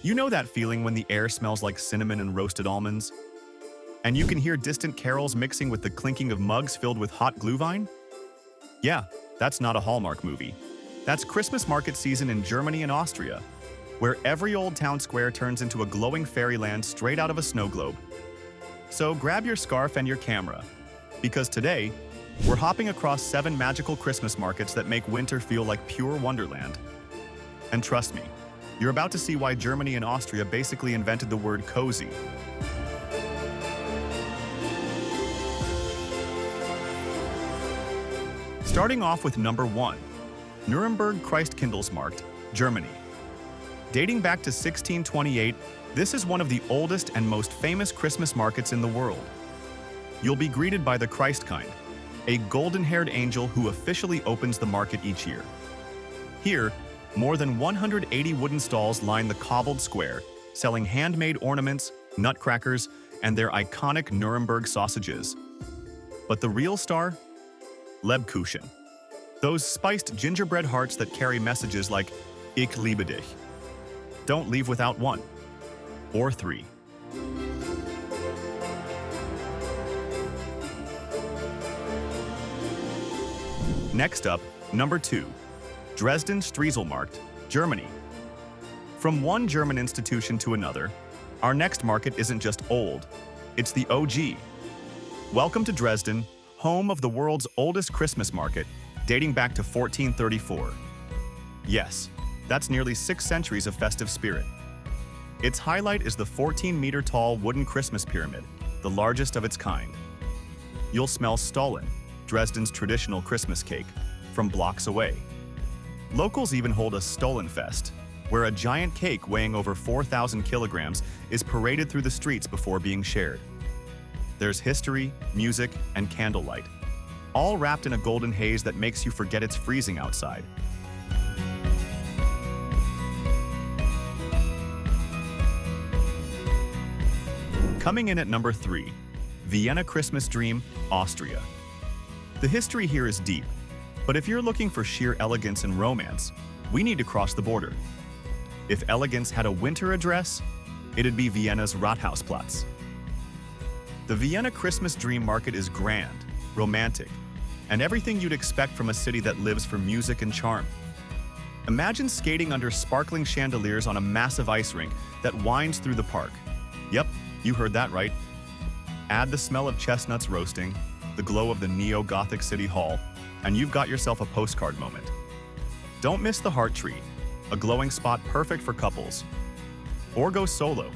You know that feeling when the air smells like cinnamon and roasted almonds? And you can hear distant carols mixing with the clinking of mugs filled with hot Glühwein? Yeah, that's not a Hallmark movie. That's Christmas market season in Germany and Austria, where every old town square turns into a glowing fairyland straight out of a snow globe. So grab your scarf and your camera, because today, we're hopping across 7 magical Christmas markets that make winter feel like pure Wonderland. And trust me, you're about to see why Germany and Austria basically invented the word cozy. Starting off with number 1, Nuremberg Christkindlesmarkt, Germany. Dating back to 1628, this is one of the oldest and most famous Christmas markets in the world. You'll be greeted by the Christkind, a golden-haired angel who officially opens the market each year. Here, more than 180 wooden stalls line the cobbled square, selling handmade ornaments, nutcrackers, and their iconic Nuremberg sausages. But the real star? Lebkuchen. Those spiced gingerbread hearts that carry messages like Ich liebe dich. Don't leave without one. Or 3. Next up, number 2, Dresden Striezelmarkt, Germany. From one German institution to another, our next market isn't just old, it's the OG. Welcome to Dresden, home of the world's oldest Christmas market, dating back to 1434. Yes, that's nearly 6 centuries of festive spirit. Its highlight is the 14-meter-tall wooden Christmas pyramid, the largest of its kind. You'll smell Stollen, Dresden's traditional Christmas cake, from blocks away. Locals even hold a Stollenfest, where a giant cake weighing over 4,000 kilograms is paraded through the streets before being shared. There's history, music, and candlelight, all wrapped in a golden haze that makes you forget it's freezing outside. Coming in at number 3, Vienna Christmas Dream, Austria. The history here is deep, but if you're looking for sheer elegance and romance, we need to cross the border. If elegance had a winter address, it'd be Vienna's Rathausplatz. The Vienna Christmas Dream Market is grand, romantic, and everything you'd expect from a city that lives for music and charm. Imagine skating under sparkling chandeliers on a massive ice rink that winds through the park. Yep, you heard that right. Add the smell of chestnuts roasting, the glow of the neo-Gothic City Hall, and you've got yourself a postcard moment. Don't miss the Heart Tree, a glowing spot perfect for couples. Or go solo,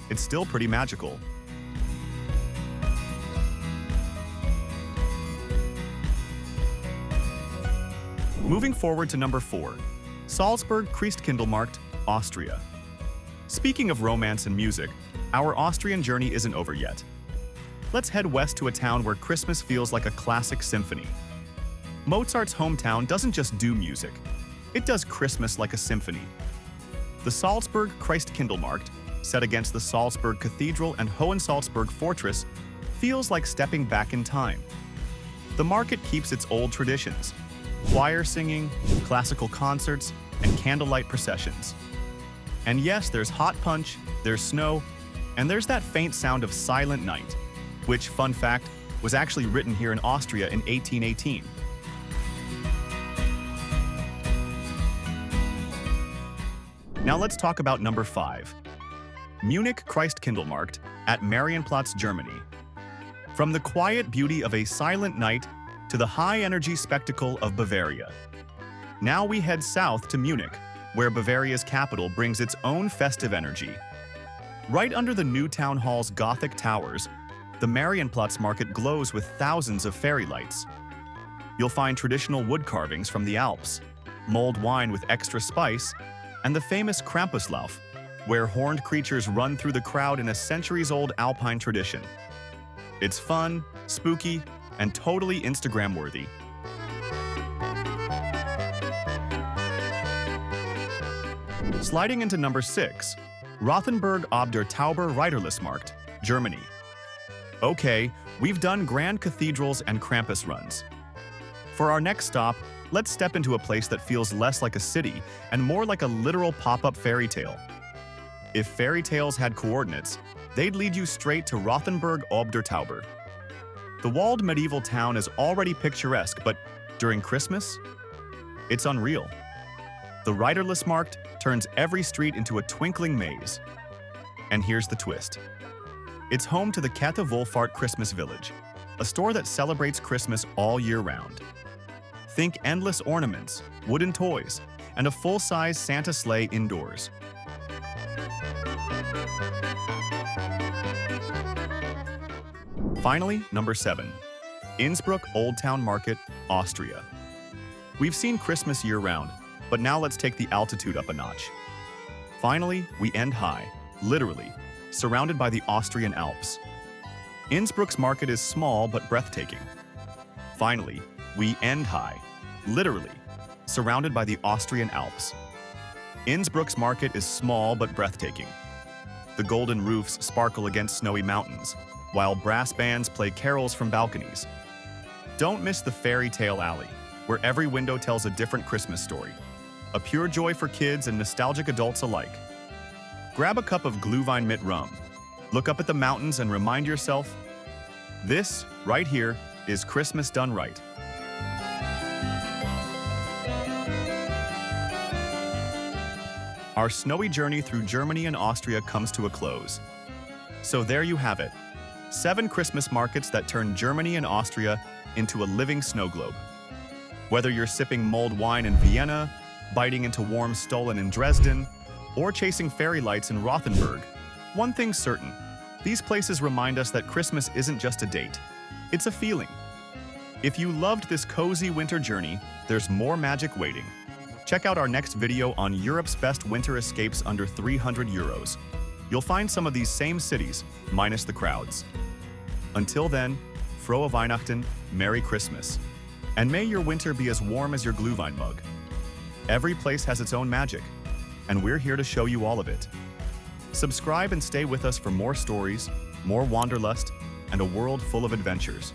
it's still pretty magical. Moving forward to number 4, Salzburg Christkindlmarkt, Austria. Speaking of romance and music, our Austrian journey isn't over yet. Let's head west to a town where Christmas feels like a classic symphony. Mozart's hometown doesn't just do music, it does Christmas like a symphony. The Salzburg Christkindlmarkt, set against the Salzburg Cathedral and Hohensalzburg Fortress, feels like stepping back in time. The market keeps its old traditions: choir singing, classical concerts, and candlelight processions. And yes, there's hot punch, there's snow, and there's that faint sound of Silent Night, which, fun fact, was actually written here in Austria in 1818. Now let's talk about number 5, Munich Christkindlmarkt at Marienplatz, Germany. From the quiet beauty of a silent night to the high-energy spectacle of Bavaria. Now we head south to Munich, where Bavaria's capital brings its own festive energy. Right under the new town hall's Gothic towers, the Marienplatz market glows with thousands of fairy lights. You'll find traditional wood carvings from the Alps, mulled wine with extra spice, and the famous Krampus, where horned creatures run through the crowd in a centuries-old Alpine tradition. It's fun, spooky, and totally Instagram-worthy. Sliding into number 6, Rothenburg ob der Tauber Reiterlesmarkt, Germany. Okay, we've done grand cathedrals and Krampus runs. For our next stop, let's step into a place that feels less like a city and more like a literal pop-up fairy tale. If fairy tales had coordinates, they'd lead you straight to Rothenburg ob der Tauber. The walled medieval town is already picturesque, but during Christmas, it's unreal. The Reiterlesmarkt turns every street into a twinkling maze. And here's the twist. It's home to the Cathedral Christmas Village, a store that celebrates Christmas all year round. Think endless ornaments, wooden toys, and a full-size Santa sleigh indoors. Finally, number 7. Innsbruck Old Town Market, Austria. We've seen Christmas year-round, but now let's take the altitude up a notch. Finally, we end high, literally, surrounded by the Austrian Alps. Innsbruck's market is small but breathtaking. Finally, we end high, literally, surrounded by the Austrian Alps. Innsbruck's market is small but breathtaking. The golden roofs sparkle against snowy mountains, while brass bands play carols from balconies. Don't miss the fairy tale alley, where every window tells a different Christmas story. A pure joy for kids and nostalgic adults alike. Grab a cup of Glühwein mit rum, look up at the mountains and remind yourself, this, right here, is Christmas done right. Our snowy journey through Germany and Austria comes to a close. So there you have it, 7 Christmas markets that turn Germany and Austria into a living snow globe. Whether you're sipping mulled wine in Vienna, biting into warm Stollen in Dresden, or chasing fairy lights in Rothenburg, one thing's certain, these places remind us that Christmas isn't just a date, it's a feeling. If you loved this cozy winter journey, there's more magic waiting. Check out our next video on Europe's best winter escapes under €300. You'll find some of these same cities, minus the crowds. Until then, frohe Weihnachten, Merry Christmas. And may your winter be as warm as your Glühwein mug. Every place has its own magic, and we're here to show you all of it. Subscribe and stay with us for more stories, more wanderlust, and a world full of adventures.